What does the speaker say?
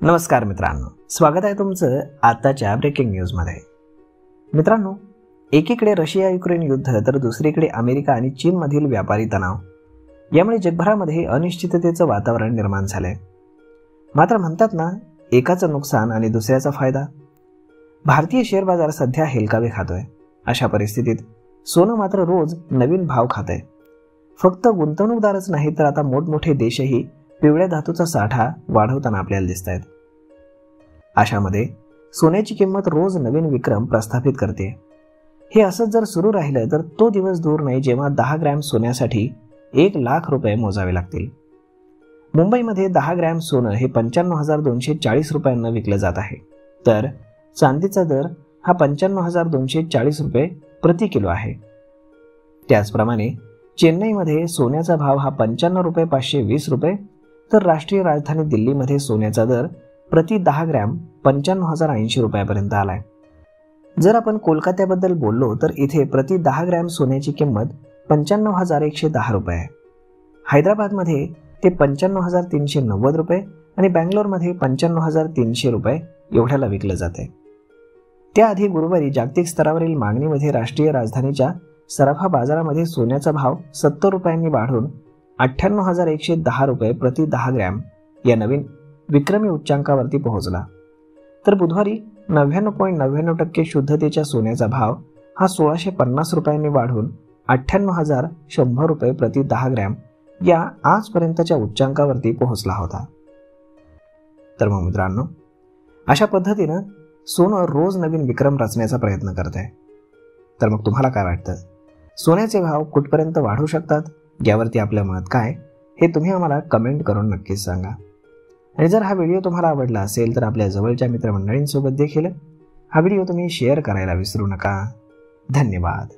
नमस्कार मित्रांनो, स्वागत आहे तुमचं आताच्या ब्रेकिंग न्यूजमध्ये। मित्रांनो, एकीकडे रशिया युक्रेन युद्ध तर दुसरीकडे अमेरिका आणि चीन मधील व्यापारी तणाव, यामुळे जगभरामध्ये अनिश्चिततेचं वातावरण निर्माण झालंय। मात्र म्हणतात ना, एकाचं नुकसान आणि दुसऱ्याचा फायदा। भारतीय शेअर बाजार सध्या हेलकावे खातोय। अशा परिस्थितीत सोनं मात्र रोज नवीन भाव खातंय। फक्त गुंतवणूकदारच नाही तर आता मोठमोठे देशही पिवळ्या धातूचा साठा वाढवताना आपल्याला दिसतायत। अशामध्ये सोन्याची किंमत रोज नवीन विक्रम प्रस्थापित करते। हे असंच जर सुरू राहिलं तर तो दिवस दूर नाही जेव्हा 10 ग्रॅम सोन्यासाठी 1 लाख रुपये मोजावे लागतील। मुंबईमध्ये 10 ग्रॅम सोनं हे 95,240 रुपयांना विकलं जात आहे, तर चांदीचा दर हा 95,240 रुपये प्रति किलो आहे। त्याचप्रमाणे चेन्नईमध्ये सोन्याचा भाव हा 95 रुपये 520 रुपये, तर राष्ट्रीय राजधानी दिल्लीमध्ये सोन्याचा दर प्रति 10 ग्रॅम 95,080 रुपयापर्यंत आलाय। जर आपण कोलकात्याबद्दल बोललो तर इथे प्रति 10 ग्रॅम सोन्याची किंमत 95,110 रुपये आहे। हैदराबादमध्ये ते 95,390 रुपये आणि बँगलोरमध्ये 95,300 रुपये एवढ्याला विकलं जाते। त्याआधी गुरुवारी जागतिक स्तरावरील मागणीमध्ये राष्ट्रीय राजधानीच्या सराफा बाजारामध्ये सोन्याचा भाव 70 रुपयांनी वाढून 98,110 रुपये प्रति 10 ग्रॅम या विक्रमी उच्चांकावरती पोहोचला। तर बुधवारी 99.99% शुद्धतेच्या सोन्याचा भाव हा 1,650 रुपयांनी वाढून 98,100 रुपये प्रति 10 ग्रॅम या आजपर्यंतच्या उच्चांकावरती पोहोचला होता। तर मग मित्रांनो, अशा पद्धतीनं सोनं रोज नवीन विक्रम रचण्याचा प्रयत्न करत आहे। तर मग तुम्हाला काय वाटतं, सोन्याचे भाव कुठपर्यंत वाढू शकतात? यावरती आपलं मत काय हे तुम्ही आम्हाला कमेंट करून नक्कीच सांगा। आणि जर हा व्हिडिओ तुम्हाला आवडला असेल तर आपल्या जवळच्या मित्रमंडळींसोबत देखील हा व्हिडिओ तुम्ही शेअर करायला विसरू नका। धन्यवाद।